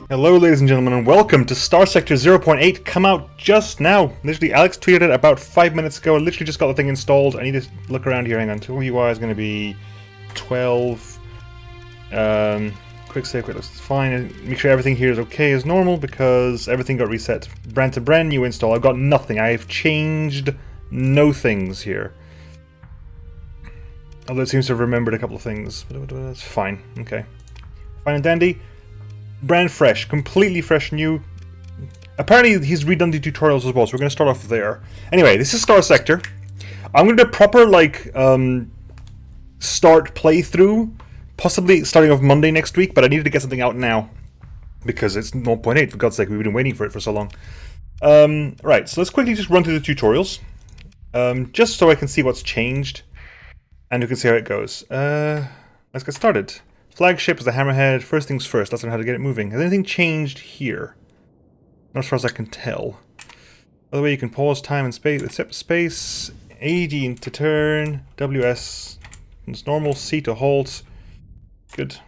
Hello ladies and gentlemen and welcome to STARSECTOR 0.8, come out just now. Literally Alex tweeted it about 5 minutes ago. I literally just got the thing installed. I need to look around here, hang on. Tool UI is going to be 12. Quick save, quick looks fine. Make sure everything here is okay as normal because everything got reset. Brand new install. I've got nothing. I have changed no things here. Although it seems to have remembered a couple of things. But that's fine. Okay. Fine and dandy. Brand fresh, completely fresh, new. Apparently he's redone the tutorials as well, so we're going to start off there. Anyway, this is STARSECTOR. I'm going to do a proper, start playthrough, possibly starting off Monday next week, but I needed to get something out now. Because it's 0.8, for God's sake, we've been waiting for it for so long. Right, so let's quickly just run through the tutorials. Just so I can see what's changed. And we can see how it goes. Let's get started. Flagship is the hammerhead. First things first, let's learn how to get it moving. Has anything changed here? Not as far as I can tell. By the way, you can pause time and space, accept space, AD to turn, WS, it's normal, C to halt. Good.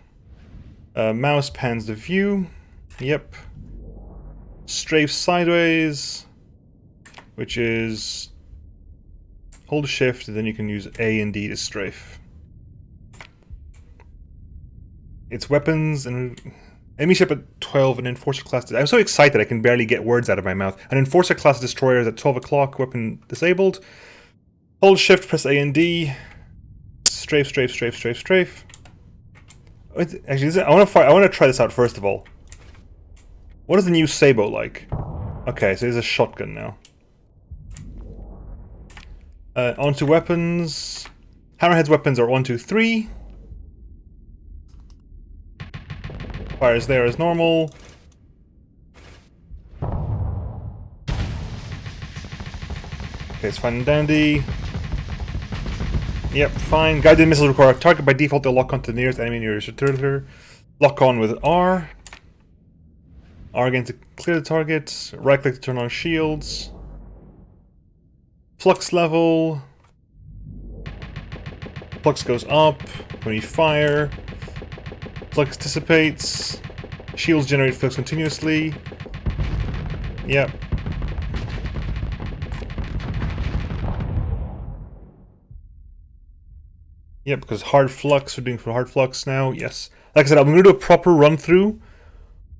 Mouse pans the view. Yep. Strafe sideways, which is hold shift, and then you can use A and D to strafe. It's weapons and enemy ship at 12 and Enforcer class. I'm so excited I can barely get words out of my mouth. An Enforcer class destroyer is at 12 o'clock, weapon disabled. Hold shift, press A and D. Strafe, strafe, strafe, strafe, strafe. Actually, I want to try this out first of all. What is the new Sabo like? Okay, so there's a shotgun now. Onto weapons. Hammerhead's weapons are 1, 2, 3. Fires there as normal. Okay, it's fine and dandy. Yep, fine. Guided missiles require a target by default. They'll lock onto the nearest enemy near your lock on with R. R again to clear the target. Right click to turn on shields. Flux level. Flux goes up when you fire. Flux dissipates. Shields generate flux continuously. Yep. Yep, because hard flux, we're doing for hard flux now. Yes. Like I said, I'm going to do a proper run through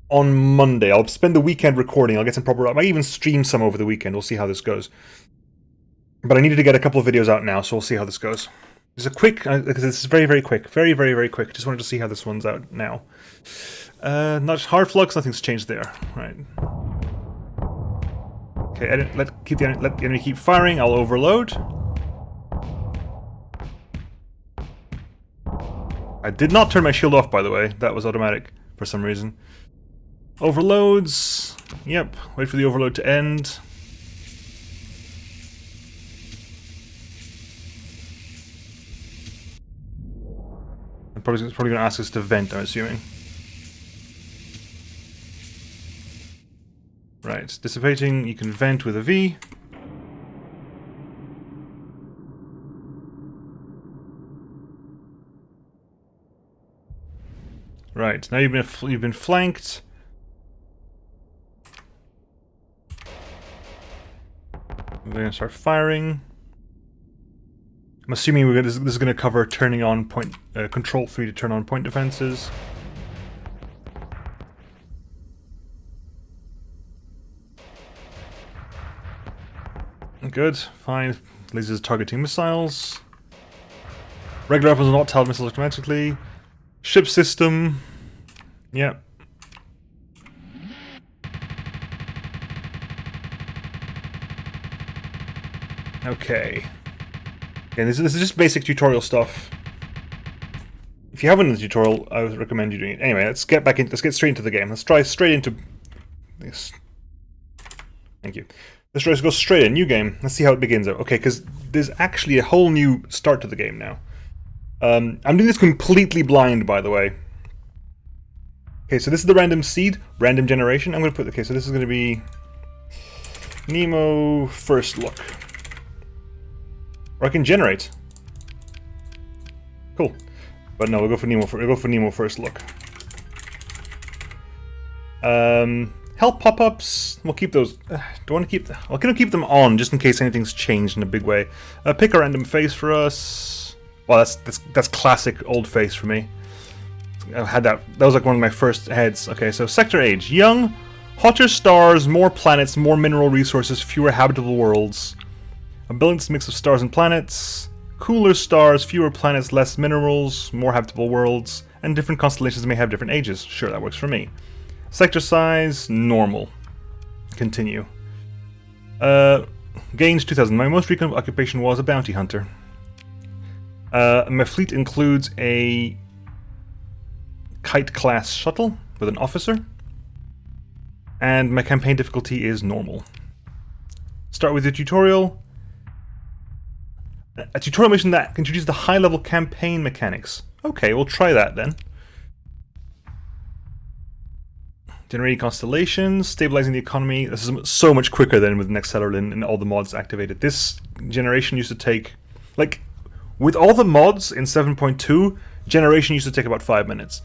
on Monday. I'll spend the weekend recording. I'll get some proper. I might even stream some over the weekend. We'll see how this goes. But I needed to get a couple of videos out now, so we'll see how this goes. Just a quick, because this is very, very quick. Very, very, very quick. Just wanted to see how this one's out now. Not hard flux, nothing's changed there. Right. Okay, let the enemy keep firing. I'll overload. I did not turn my shield off, by the way. That was automatic for some reason. Overloads. Yep. Wait for the overload to end. It's probably going to ask us to vent, I'm assuming. Right, dissipating, you can vent with a V. Right, now you've been flanked. We're going to start firing. I'm assuming this is going to cover turning on point control 3 to turn on point defenses. Good, fine. Lasers targeting missiles. Regular weapons will not tell missiles automatically. Ship system. Yep. Okay. And this is just basic tutorial stuff. If you haven't done the tutorial, I would recommend you doing it. Anyway, let's get straight into the game. Let's try straight into this. Thank you. Let's go straight in. New game. Let's see how it begins out. Okay, because there's actually a whole new start to the game now. I'm doing this completely blind, by the way. Okay, so this is the random seed, random generation. I'm going to put. Okay, so this is going to be Nemo first look. Or I can generate. Cool. But no, we'll go for Nemo. We'll go for Nemo first look. Help pop-ups. We'll keep those. Do I want to keep? Well, can I keep them on just in case anything's changed in a big way? Pick a random face for us. Well, that's classic old face for me. I had that. That was like one of my first heads. Okay, so sector age: young, hotter stars, more planets, more mineral resources, fewer habitable worlds. A balanced mix of stars and planets. Cooler stars, fewer planets, less minerals, more habitable worlds, and different constellations may have different ages. Sure, that works for me. Sector size, normal. Continue. Gains 2000. My most recent occupation was a bounty hunter. My fleet includes a kite-class shuttle with an officer. And my campaign difficulty is normal. Start with the tutorial. A tutorial mission that introduces the high-level campaign mechanics. Okay, we'll try that then. Generating constellations, stabilizing the economy. This is so much quicker than with Nexcellerlin and all the mods activated. This generation used to take, like, with all the mods in 7.2, generation used to take about 5 minutes.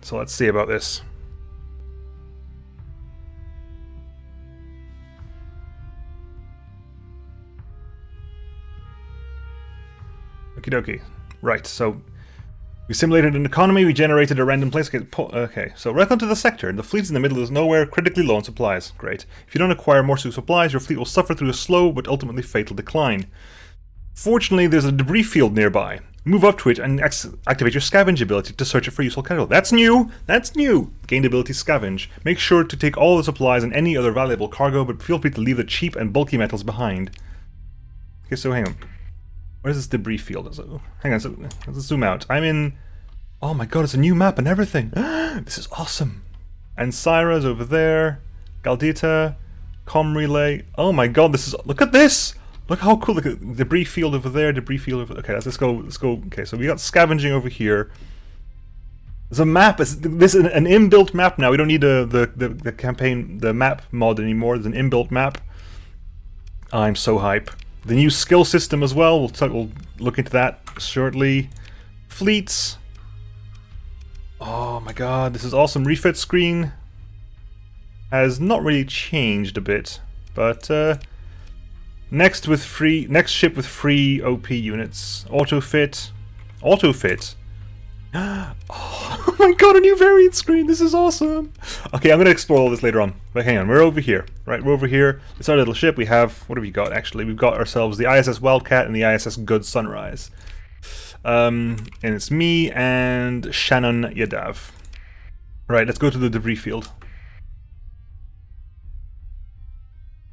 So let's see about this. Okie dokie. Right, so we simulated an economy, we generated a random place. Okay, so welcome to the sector. The fleet's in the middle is nowhere, critically low on supplies. Great. If you don't acquire more supplies, your fleet will suffer through a slow but ultimately fatal decline. Fortunately, there's a debris field nearby. Move up to it and activate your scavenge ability to search it for useful cargo. That's new! That's new! Gain ability scavenge. Make sure to take all the supplies and any other valuable cargo, but feel free to leave the cheap and bulky metals behind. Okay, so hang on. Where's this debris field? Hang on, so let's zoom out. I'm in... Oh my god, it's a new map and everything! This is awesome! And Syra's over there. Galdita. Com relay. Oh my god, this is... Look at this! Look how cool! Look at debris field over there, debris field over... Okay, let's go. Okay, so we got scavenging over here. There's a map. This is an inbuilt map now. We don't need the campaign, the map mod anymore. There's an inbuilt map. I'm so hype. The new skill system as well. We'll look into that shortly. Fleets. Oh my god, this is awesome. Refit screen has not really changed a bit, but next ship with free OP units. Autofit. Oh my god, a new variant screen! This is awesome! Okay, I'm gonna explore all this later on. But hang on, we're over here. Right, we're over here. It's our little ship. We have... What have we got, actually? We've got ourselves the ISS Wildcat and the ISS Good Sunrise. And it's me and Shannon Yadav. Right, let's go to the debris field.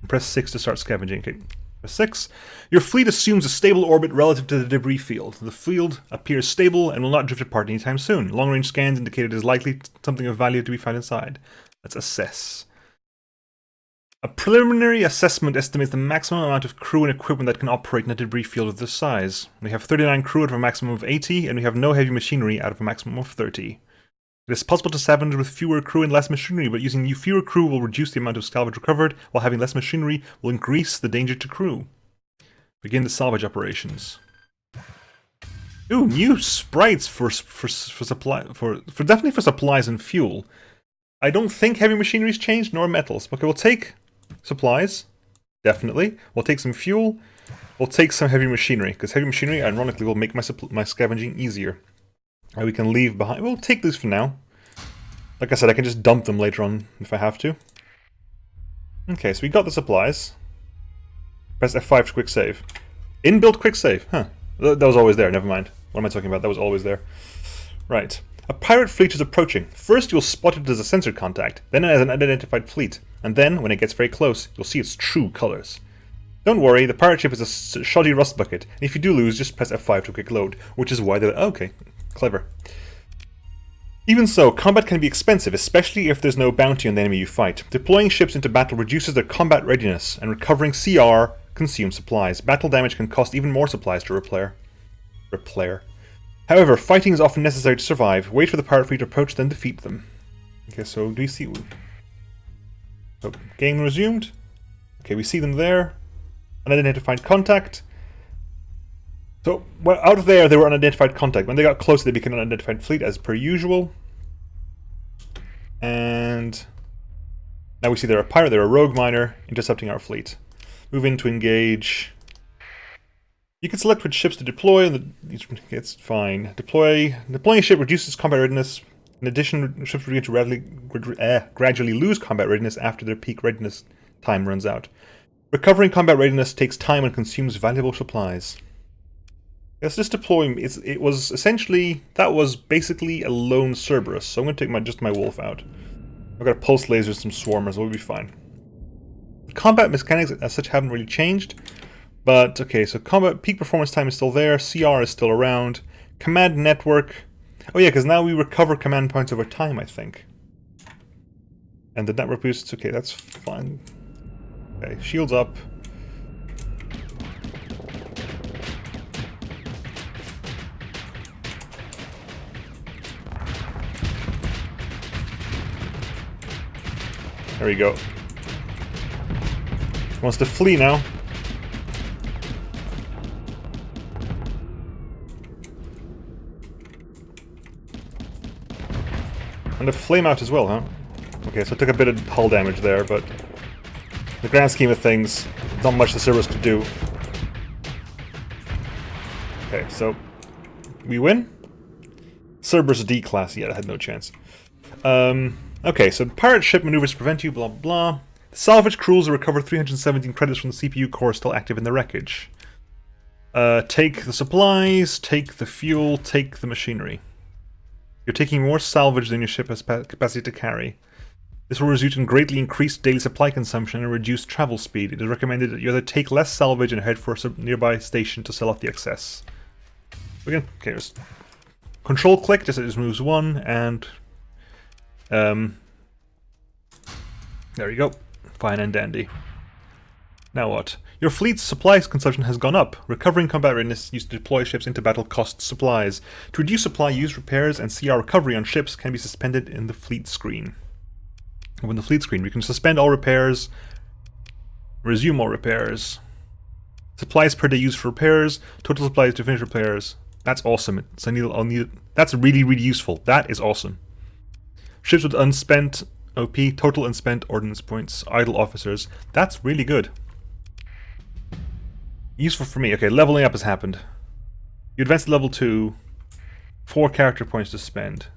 Press 6 to start scavenging. Okay. 6. Your fleet assumes a stable orbit relative to the debris field. The field appears stable and will not drift apart anytime soon. Long-range scans indicate it is likely something of value to be found inside. Let's assess. A preliminary assessment estimates the maximum amount of crew and equipment that can operate in a debris field of this size. We have 39 crew out of a maximum of 80, and we have no heavy machinery out of a maximum of 30. It is possible to scavenge with fewer crew and less machinery, but using fewer crew will reduce the amount of salvage recovered, while having less machinery will increase the danger to crew. Begin the salvage operations. Ooh, new sprites for definitely for supplies and fuel. I don't think heavy machinery's changed, nor metals. Okay, we'll take supplies, definitely. We'll take some fuel. We'll take some heavy machinery, because heavy machinery, ironically, will make my scavenging easier. We can leave behind. We'll take these for now. Like I said, I can just dump them later on if I have to. Okay, so we got the supplies. Press F5 to quick save. Inbuilt quick save. Huh. That was always there. Never mind. What am I talking about? That was always there. Right. A pirate fleet is approaching. First, you'll spot it as a sensor contact, then as an unidentified fleet, and then, when it gets very close, you'll see its true colors. Don't worry, the pirate ship is a shoddy rust bucket, and if you do lose, just press F5 to quick load, which is why they're... Okay. Clever. Even so, combat can be expensive, especially if there's no bounty on the enemy you fight. Deploying ships into battle reduces their combat readiness, and recovering CR consumes supplies. Battle damage can cost even more supplies to repair. However, fighting is often necessary to survive. Wait for the pirate fleet to approach, then defeat them. Okay, so do you see... So, game resumed. Okay, we see them there. Unidentified contact. So, well, out of there, they were unidentified contact. When they got closer, they became an unidentified fleet, as per usual. And now we see they're a pirate, they're a rogue miner, intercepting our fleet. Move in to engage. You can select which ships to deploy, and it's fine. Deploying a ship reduces combat readiness. In addition, ships begin to gradually lose combat readiness after their peak readiness time runs out. Recovering combat readiness takes time and consumes valuable supplies. Yes, this deploying, it was essentially, that was basically a lone Cerberus, so I'm going to take just my wolf out. I've got a pulse laser and some swarmers, we'll be fine. Combat mechanics as such haven't really changed, but okay, so combat peak performance time is still there, CR is still around, command network, oh yeah, because now we recover command points over time, I think. And the network boosts, okay, that's fine. Okay, shields up. There we go. Wants to flee now. And a flame out as well, huh? Okay, so I took a bit of hull damage there, but in the grand scheme of things, not much the Cerberus could do. Okay, so we win. Cerberus D class, yeah, I had no chance. Okay, so pirate ship maneuvers prevent you, blah blah. Salvage crews will recover 317 credits from the CPU core still active in the wreckage. Take the supplies, take the fuel, take the machinery. You're taking more salvage than your ship has capacity to carry. This will result in greatly increased daily supply consumption and reduced travel speed. It is recommended that you either take less salvage and head for a nearby station to sell off the excess. Again, okay, just control click, just moves one, and there you go. Fine and dandy. Now what? Your fleet's supplies consumption has gone up. Recovering combat readiness used to deploy ships into battle costs supplies. To reduce supply use, repairs and CR recovery on ships can be suspended in the fleet screen. When the fleet screen, we can suspend all repairs, resume all repairs. Supplies per day used for repairs, total supplies to finish repairs. That's awesome. So I'll need that's really, really useful. That is awesome. Ships with unspent OP, total unspent ordnance points, idle officers. That's really good. Useful for me. Okay, leveling up has happened. You advance to level 2. 4 character points to spend.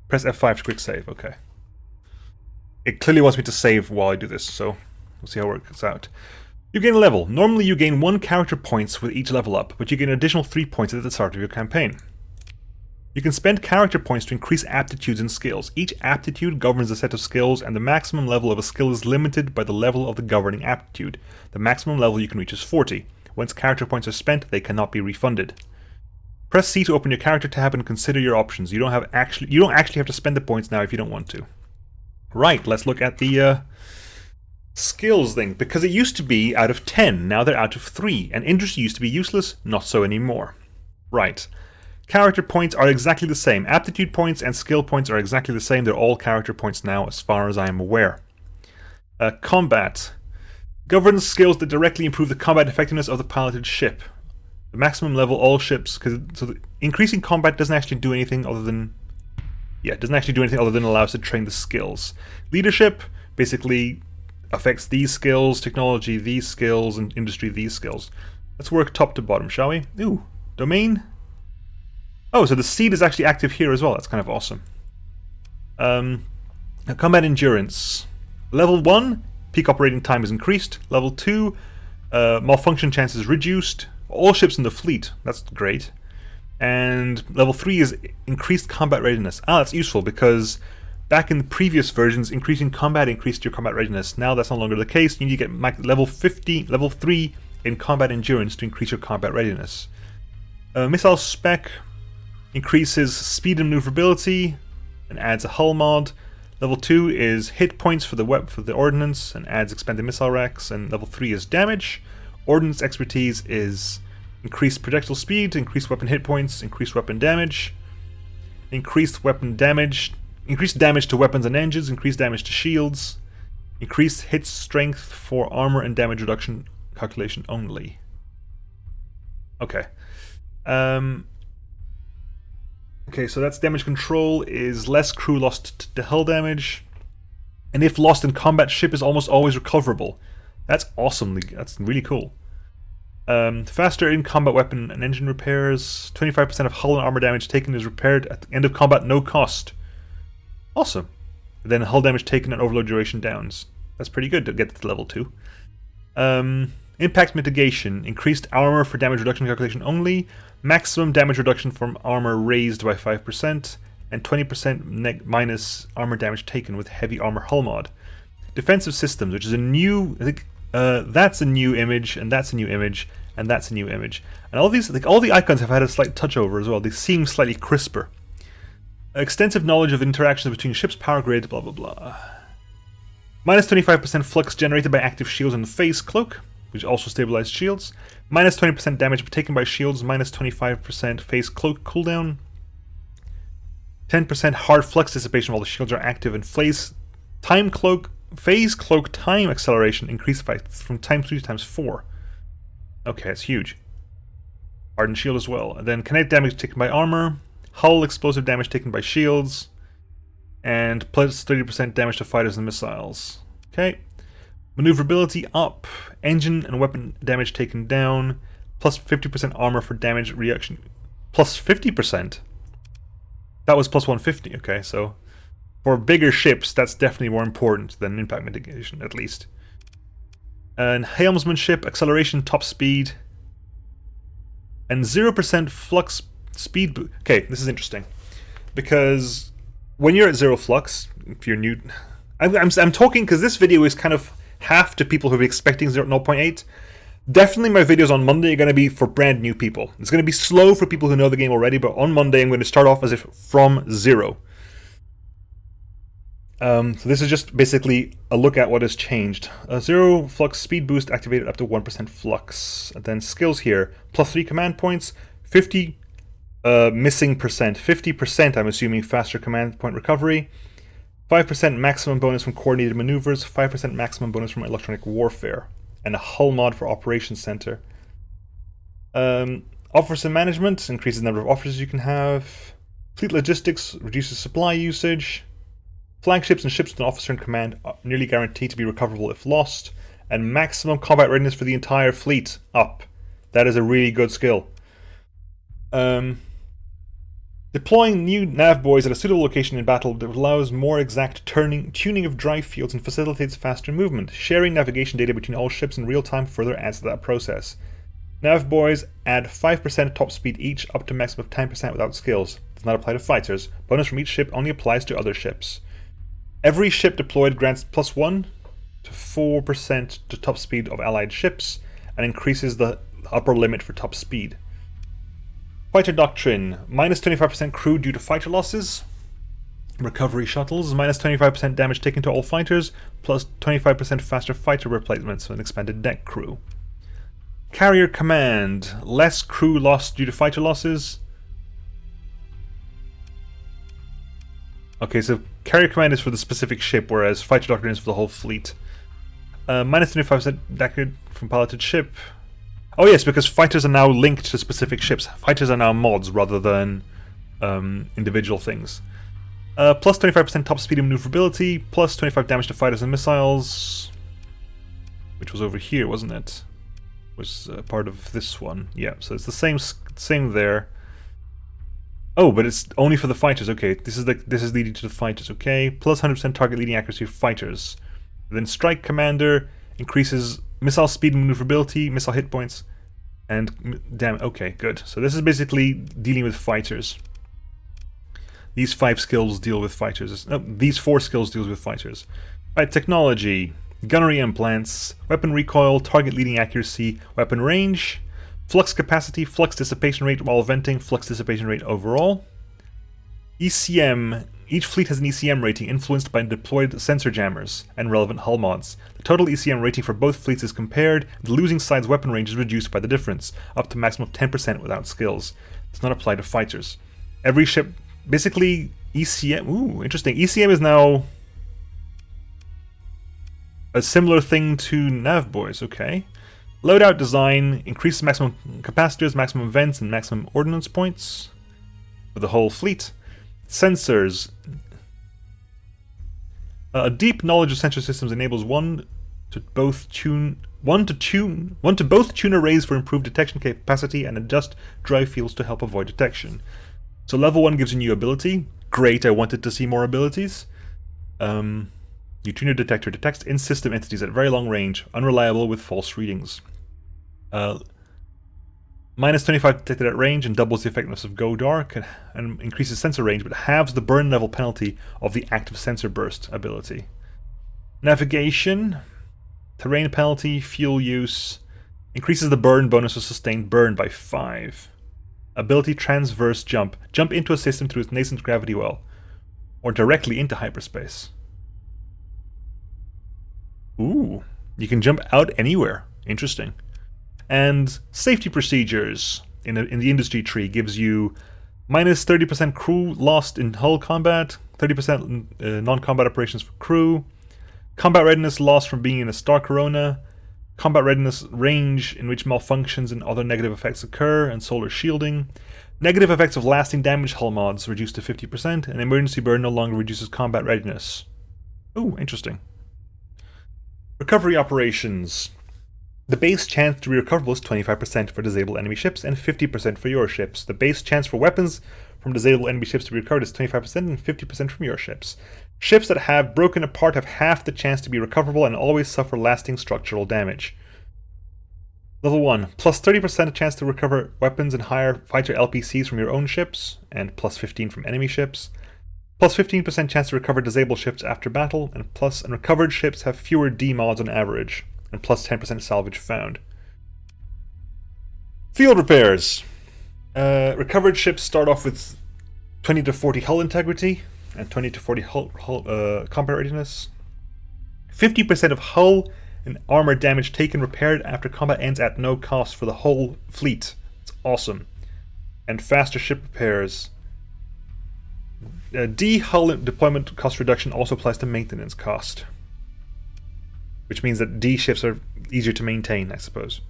Press F5 to quick save. Okay. It clearly wants me to save while I do this, so we'll see how it works out. You gain a level. Normally you gain 1 character points with each level up, but you gain an additional 3 points at the start of your campaign. You can spend character points to increase aptitudes and skills. Each aptitude governs a set of skills, and the maximum level of a skill is limited by the level of the governing aptitude. The maximum level you can reach is 40. Once character points are spent, they cannot be refunded. Press C to open your character tab and consider your options. You don't actually have to spend the points now if you don't want to. Right, let's look at the skills thing. Because it used to be out of 10, now they're out of 3. And industry used to be useless, not so anymore. Right. Character points are exactly the same. Aptitude points and skill points are exactly the same. They're all character points now, as far as I am aware. Combat. Governs skills that directly improve the combat effectiveness of the piloted ship. The maximum level all ships, increasing combat doesn't actually do anything other than... Yeah, it doesn't actually do anything other than allow us to train the skills. Leadership basically affects these skills, technology, these skills, and industry, these skills. Let's work top to bottom, shall we? Ooh, domain. Oh, so the seed is actually active here as well. That's kind of awesome. Combat endurance. Level 1, peak operating time is increased. Level 2, malfunction chance is reduced. All ships in the fleet. That's great. And level 3 is increased combat readiness. Ah, that's useful because back in the previous versions, increasing combat increased your combat readiness. Now that's no longer the case. You need to get level 3 in combat endurance to increase your combat readiness. Missile spec increases speed and maneuverability and adds a hull mod. Level 2 is hit points for the ordnance and adds expanded missile racks. And level 3 is damage. Ordnance expertise is increased projectile speed, increased weapon hit points, increased weapon damage, increased damage to weapons and engines, increased damage to shields, increased hit strength for armor and damage reduction calculation only. Okay. Okay, so that's damage control is less crew lost to hull damage. And if lost in combat, ship is almost always recoverable. That's that's really cool. Faster in combat weapon and engine repairs. 25% of hull and armor damage taken is repaired at the end of combat, no cost. Awesome. Then hull damage taken and overload duration downs. That's pretty good to get to level 2. Impact mitigation. Increased armor for damage reduction calculation only. Maximum damage reduction from armor raised by 5%. And 20% minus armor damage taken with heavy armor hull mod. Defensive systems, which is a new... I think that's a new image, and that's a new image, and that's a new image. And all these, like, all the icons have had a slight touch over as well. They seem slightly crisper. Extensive knowledge of interactions between ships, power grid, blah blah blah. Minus 25% flux generated by active shields and phase cloak, which also stabilized shields. Minus 20% damage taken by shields, minus 25% phase cloak cooldown. 10% hard flux dissipation while the shields are active, and phase cloak time acceleration increased by from times 3 to times 4. Okay, that's huge. Hardened shield as well. And then kinetic damage taken by armor, hull explosive damage taken by shields, and plus 30% damage to fighters and missiles. Okay. Maneuverability up, engine and weapon damage taken down, plus 50% armor for damage reduction. Plus 50%? That was plus 150, okay, so for bigger ships, that's definitely more important than impact mitigation, at least. And helmsmanship, acceleration, top speed, and 0% flux speed boost. Okay, this is interesting, because when you're at 0 flux, if you're new... I'm talking because this video is kind of half to people who are expecting 0.8. Definitely my videos on Monday are going to be for brand new people. It's going to be slow for people who know the game already, but on Monday I'm going to start off as if from 0. So this is just basically a look at what has changed. 0 flux speed boost activated up to 1% flux. And then skills here, plus 3 command points, 50 missing percent, 50% I'm assuming faster command point recovery, 5% maximum bonus from coordinated maneuvers, 5% maximum bonus from electronic warfare, and a hull mod for operations center. Officer management increases the number of officers you can have. Fleet logistics reduces supply usage. Flagships and ships with an officer in command are nearly guaranteed to be recoverable if lost. And maximum combat readiness for the entire fleet up. That is a really good skill. Deploying new nav buoys at a suitable location in battle allows more exact tuning of drive fields and facilitates faster movement. Sharing navigation data between all ships in real time further adds to that process. Nav buoys add 5% top speed each, up to maximum of 10% without skills. Does not apply to fighters. Bonus from each ship only applies to other ships. Every ship deployed grants plus 1 to 4% to top speed of allied ships, and increases the upper limit for top speed. Fighter Doctrine, minus 25% crew due to fighter losses. Recovery shuttles, minus 25% damage taken to all fighters, plus 25% faster fighter replacements with expanded deck crew. Carrier Command, less crew lost due to fighter losses. Okay, so Carrier Command is for the specific ship, whereas Fighter Doctrine is for the whole fleet. Minus 25% deck from piloted ship. Oh yes, because fighters are now linked to specific ships. Fighters are now mods rather than individual things. Plus 25% top speed and maneuverability, plus 25 damage to fighters and missiles, which was over here, wasn't it? Was part of this one. Yeah, so it's the same there. Oh, but it's only for the fighters. Okay, this is leading to the fighters. Okay, plus 100% target leading accuracy for fighters. Then Strike Commander increases missile speed and maneuverability, missile hit points, and damn. Okay, good. So this is basically dealing with fighters. These 5 skills deal with fighters. No, these 4 skills deals with fighters. Right, technology, gunnery implants, weapon recoil, target leading accuracy, weapon range, flux capacity, flux dissipation rate while venting, flux dissipation rate overall. ECM. Each fleet has an ECM rating influenced by deployed sensor jammers and relevant hull mods. The total ECM rating for both fleets is compared, and the losing side's weapon range is reduced by the difference, up to a maximum of 10% without skills. It does not apply to fighters. Every ship, basically, ECM, ooh, interesting. ECM is now a similar thing to nav buoys, okay. Loadout design increases maximum capacitors, maximum vents, and maximum ordnance points for the whole fleet. Sensors. A deep knowledge of sensor systems enables one to both tune arrays for improved detection capacity and adjust drive fields to help avoid detection. So level 1 gives you new ability. Great, I wanted to see more abilities. You tune your detector, detects in-system entities at very long range, unreliable with false readings. Minus 25 detected at range and doubles the effectiveness of Go Dark and increases sensor range, but halves the burn level penalty of the active sensor burst ability. Navigation, terrain penalty, fuel use, increases the burn bonus of sustained burn by 5. Ability transverse jump, jump into a system through its nascent gravity well, or directly into hyperspace. Ooh, you can jump out anywhere. Interesting. And safety procedures in the industry tree gives you minus 30% crew lost in hull combat, 30% non-combat operations for crew, combat readiness lost from being in a star corona, combat readiness range in which malfunctions and other negative effects occur, and solar shielding. Negative effects of lasting damage hull mods reduced to 50%, and emergency burn no longer reduces combat readiness. Ooh, interesting. Recovery operations. The base chance to be recoverable is 25% for disabled enemy ships and 50% for your ships. The base chance for weapons from disabled enemy ships to be recovered is 25% and 50% from your ships. Ships that have broken apart have half the chance to be recoverable and always suffer lasting structural damage. Level 1. Plus 30% chance to recover weapons and higher fighter LPCs from your own ships, and plus 15 from enemy ships. Plus 15% chance to recover disabled ships after battle, and recovered ships have fewer D mods on average, and plus 10% salvage found. Field repairs. Recovered ships start off with 20 to 40 hull integrity, and 20 to 40 hull combat readiness. 50% of hull and armor damage taken repaired after combat ends at no cost for the whole fleet. It's awesome. And faster ship repairs. D hull deployment cost reduction also applies to maintenance cost, which means that D ships are easier to maintain, I suppose.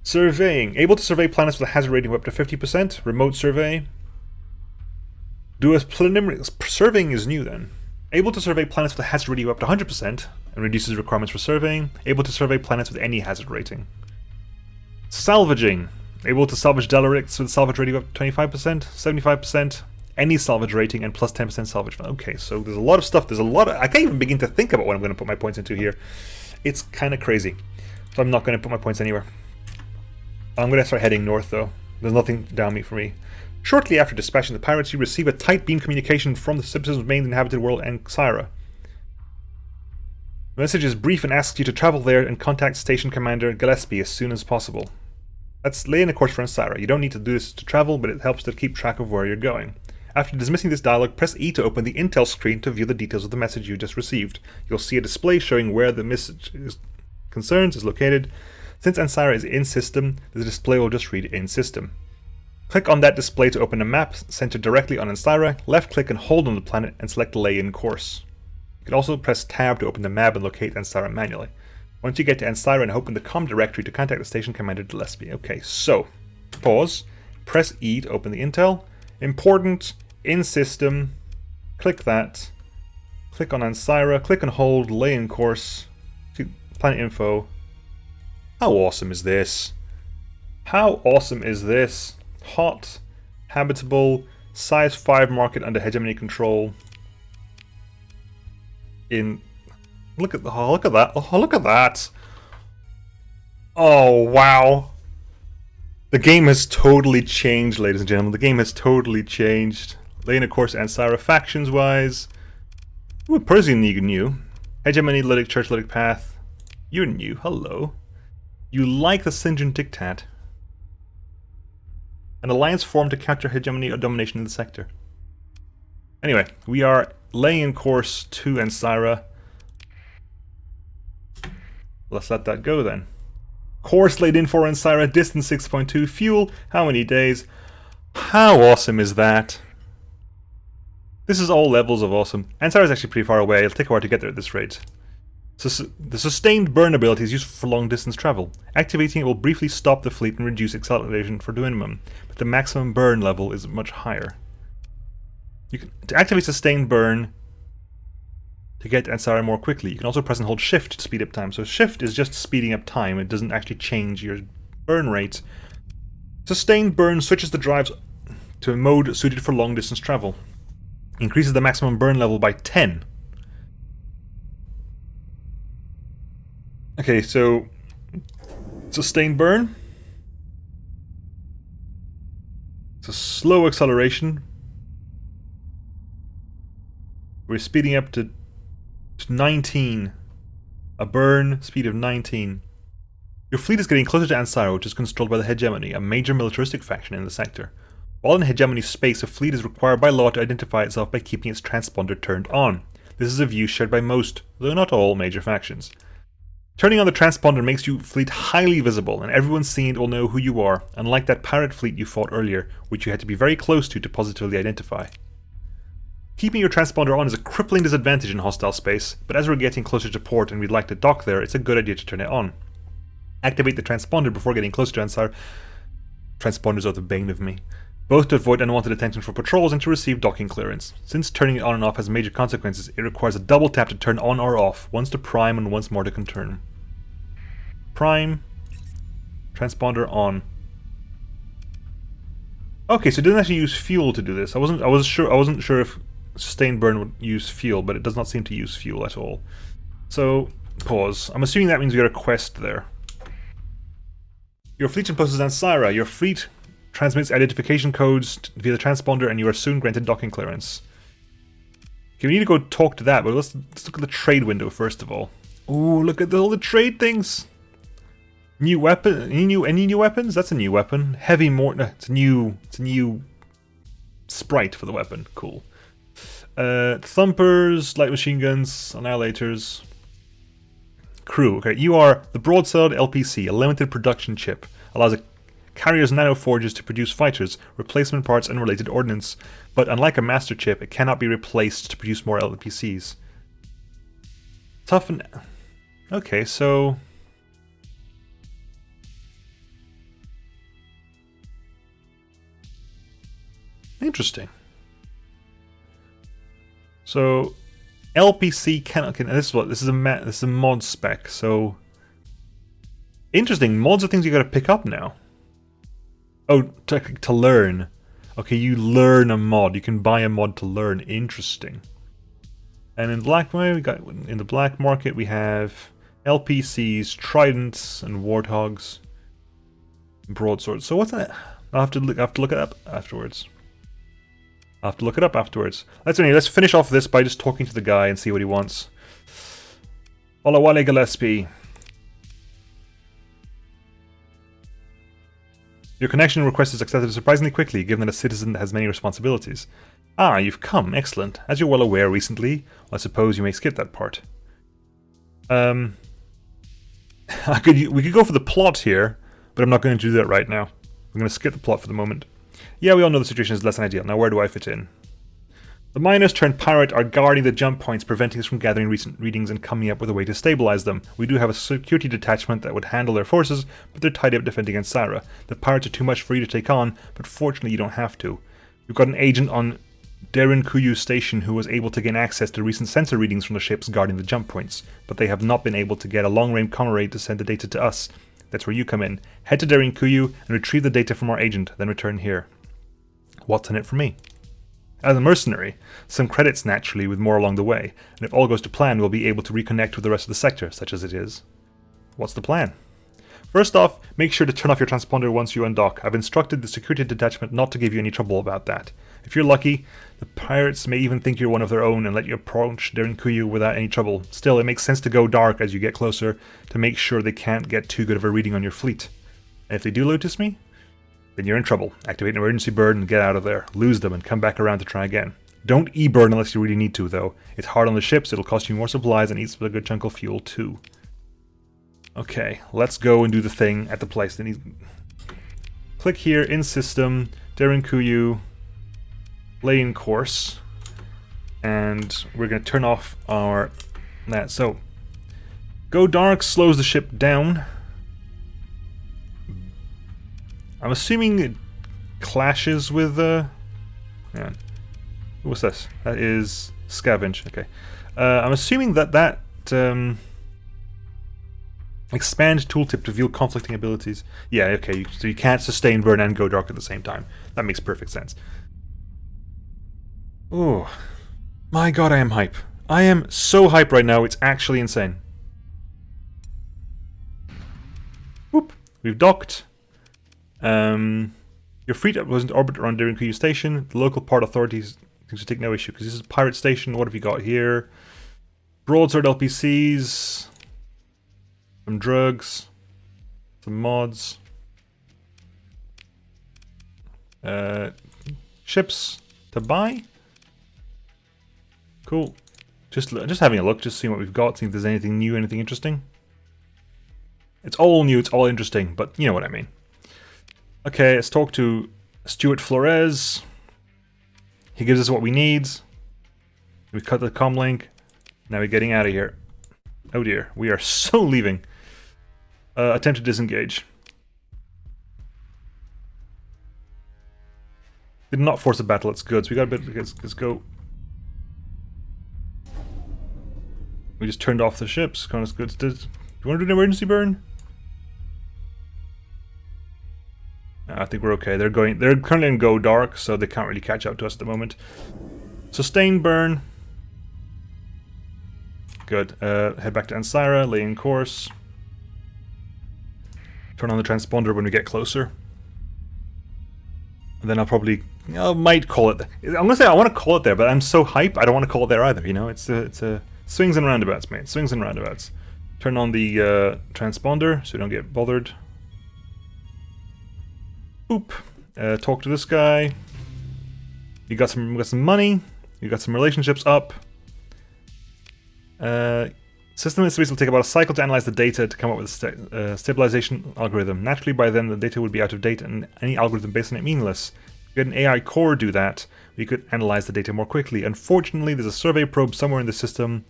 Surveying. Able to survey planets with a hazard rating of up to 50%. Remote survey. Do a preliminary... Surveying is new then. Able to survey planets with a hazard rating of up to 100% and reduces requirements for surveying. Able to survey planets with any hazard rating. Salvaging. Able to salvage derelicts with a salvage rating of up to 25%, 75%, any salvage rating, and plus 10% salvage. Okay, so there's a lot of stuff. I can't even begin to think about what I'm going to put my points into here. It's kind of crazy. So I'm not going to put my points anywhere. I'm going to start heading north, though. There's nothing down me for me. Shortly after dispatching the pirates, you receive a tight beam communication from the subsystem's main inhabited world, Ank'Sira. The message is brief and asks you to travel there and contact Station Commander Gillespie as soon as possible. That's laying a course for Ank'Sira. You don't need to do this to travel, but it helps to keep track of where you're going. After dismissing this dialogue, press E to open the intel screen to view the details of the message you just received. You'll see a display showing where the message is located. Since Ank'Sira is in-system, the display will just read in-system. Click on that display to open a map centered directly on Ank'Sira, left-click and hold on the planet and select Lay-in Course. You can also press Tab to open the map and locate Ank'Sira manually. Once you get to Ank'Sira, and open the COM directory to contact the Station Commander Gillespie. Okay, so, pause, press E to open the intel, important, in-system, click that, click on Ank'Sira, click and hold, Lay-in Course, see planet info. How awesome is this? How awesome is this? Hot, habitable, size 5 market under hegemony control. Look at that! Oh, look at that! Oh wow! The game has totally changed, ladies and gentlemen. The game has totally changed. Lane, of course, Ank'Sira factions wise. Ooh, Persian you new. Hegemony, Lytic, Church, Lytic Path. You're new. Hello. You like the Sinjin Diktat. An alliance formed to counter hegemony or domination in the sector. Anyway, we are laying course to Ank'Sira. Let's let that go then. Course laid in for Ank'Sira, distance 6.2, fuel, how many days? How awesome is that? This is all levels of awesome. Ank'Sira is actually pretty far away, it'll take a while to get there at this rate. So the sustained burn ability is used for long distance travel. Activating it will briefly stop the fleet and reduce acceleration for the minimum, but the maximum burn level is much higher. To activate sustained burn to get to Ansara more quickly, you can also press and hold shift to speed up time. So shift is just speeding up time, it doesn't actually change your burn rate. Sustained burn switches the drives to a mode suited for long distance travel. Increases the maximum burn level by 10. Okay, so sustained burn. It's a slow acceleration. We're speeding up to 19. A burn speed of 19. Your fleet is getting closer to Ansara, which is controlled by the Hegemony, a major militaristic faction in the sector. While in Hegemony space, a fleet is required by law to identify itself by keeping its transponder turned on. This is a view shared by most, though not all, major factions. Turning on the transponder makes your fleet highly visible, and everyone seeing it will know who you are, unlike that pirate fleet you fought earlier, which you had to be very close to positively identify. Keeping your transponder on is a crippling disadvantage in hostile space, but as we're getting closer to port and we'd like to dock there, it's a good idea to turn it on. Activate the transponder before getting closer to Ansar. Transponders are the bane of me. Both to avoid unwanted attention for patrols and to receive docking clearance. Since turning it on and off has major consequences, it requires a double tap to turn on or off, once to prime and once more to confirm. Prime. Transponder on. Okay, so it doesn't actually use fuel to do this. I wasn't sure if sustained burn would use fuel, but it does not seem to use fuel at all. So, pause. I'm assuming that means we got a quest there. Your fleet imposes Ansara. Your fleet transmits identification codes via the transponder, and you are soon granted docking clearance. Okay, we need to go talk to that, but let's look at the trade window first of all. Ooh, look at all the trade things. New weapon? Any new weapons? That's a new weapon. Heavy mortar. It's a new sprite for the weapon. Cool. Thumpers, light machine guns, annihilators. Crew. Okay, you are the broadsword LPC, a limited production chip. Allows a carrier's nanoforges to produce fighters, replacement parts, and related ordnance. But unlike a master chip, it cannot be replaced to produce more LPCs. Tough and... Okay, so... Interesting. So, LPC cannot... Okay, this is what? This is a mod spec, so... Interesting, mods are things you gotta pick up now. Oh, to learn. Okay, you learn a mod. You can buy a mod to learn. Interesting. And in the black market we have LPCs, tridents, and warthogs, and broadswords. So what's that? I'll have to look it up afterwards. Let's finish off this by just talking to the guy and see what he wants. Olawale Gillespie. Your connection request is accepted surprisingly quickly, given that a citizen has many responsibilities. Ah, you've come. Excellent. As you're well aware recently, I suppose you may skip that part. We could go for the plot here, but I'm not going to do that right now. I'm going to skip the plot for the moment. Yeah, we all know the situation is less than ideal. Now where do I fit in? The miners turned pirate are guarding the jump points, preventing us from gathering recent readings and coming up with a way to stabilize them. We do have a security detachment that would handle their forces, but they're tied up defending Ansara. The pirates are too much for you to take on, but fortunately you don't have to. We've got an agent on Derinkuyu Station who was able to gain access to recent sensor readings from the ships guarding the jump points, but they have not been able to get a long-range comrade to send the data to us. That's where you come in. Head to Derinkuyu and retrieve the data from our agent, then return here. What's in it for me? As a mercenary, some credits naturally with more along the way, and if all goes to plan we'll be able to reconnect with the rest of the sector, such as it is. What's the plan? First off, make sure to turn off your transponder once you undock. I've instructed the security detachment not to give you any trouble about that. If you're lucky, the pirates may even think you're one of their own and let you approach Derinkuyu without any trouble. Still, it makes sense to go dark as you get closer to make sure they can't get too good of a reading on your fleet. And if they do notice me, then you're in trouble. Activate an emergency burn and get out of there. Lose them and come back around to try again. Don't e-burn unless you really need to, though. It's hard on the ships, it'll cost you more supplies and eats a good chunk of fuel, too. Okay, let's go and do the thing at the place. Click here, in system, Derinkuyu, lane course, and we're going to turn off our... So, Go dark slows the ship down. I'm assuming it clashes with yeah. What's this? That is scavenge. Okay. I'm assuming that expand tooltip to reveal conflicting abilities. Yeah, okay, so you can't sustain burn and go dark at the same time. That makes perfect sense. Oh, my god, I am hype. I am so hype right now, it's actually insane. Whoop, we've docked. Your fleet was in orbit around Dairy Station. The local port authorities seem to take no issue, because this is a pirate station. What have you got here? Broadsword LPCs. Some drugs, some mods, ships to buy. Cool. Just having a look, just seeing what we've got, seeing if there's anything new, anything interesting. It's all new, it's all interesting, but you know what I mean. Okay, let's talk to Stuart Flores. He gives us what we need. We cut the comm link. Now we're getting out of here. Oh dear, we are so leaving. Attempt to disengage. Did not force a battle, it's good. So we got a bit, let's go. We just turned off the ships, kind of good. Do you want to do an emergency burn? I think we're okay. They're currently in go dark, so they can't really catch up to us at the moment. Sustain burn. Good. Head back to Ansara, lay in course. Turn on the transponder when we get closer. And then I might call it. I'm gonna say I want to call it there, but I'm so hype, I don't want to call it there either. You know, it's a swings and roundabouts, mate. Swings and roundabouts. Turn on the transponder so we don't get bothered. Boop. Talk to this guy. We got some money. We got some relationships up. System interface will take about a cycle to analyze the data to come up with a stabilization algorithm. Naturally, by then, the data would be out of date and any algorithm based on it meaningless. If we had an AI core do that, we could analyze the data more quickly. Unfortunately, there's a survey probe somewhere in the system,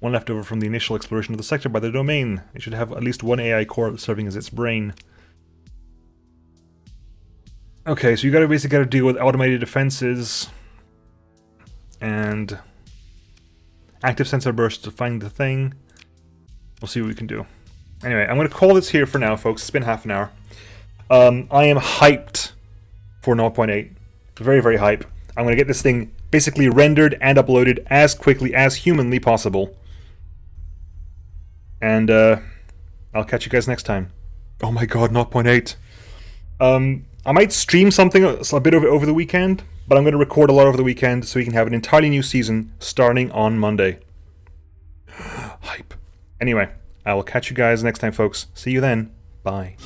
one left over from the initial exploration of the sector by the domain. It should have at least one AI core serving as its brain. Okay, so you basically gotta deal with automated defenses and active sensor bursts to find the thing. We'll see what we can do. Anyway, I'm going to call this here for now, folks. It's been half an hour. I am hyped for 0.8. Very, very hype. I'm going to get this thing basically rendered and uploaded as quickly as humanly possible. And I'll catch you guys next time. Oh my god, 0.8. I might stream something a bit over the weekend, but I'm going to record a lot over the weekend so we can have an entirely new season starting on Monday. Hype. Anyway, I will catch you guys next time, folks. See you then. Bye.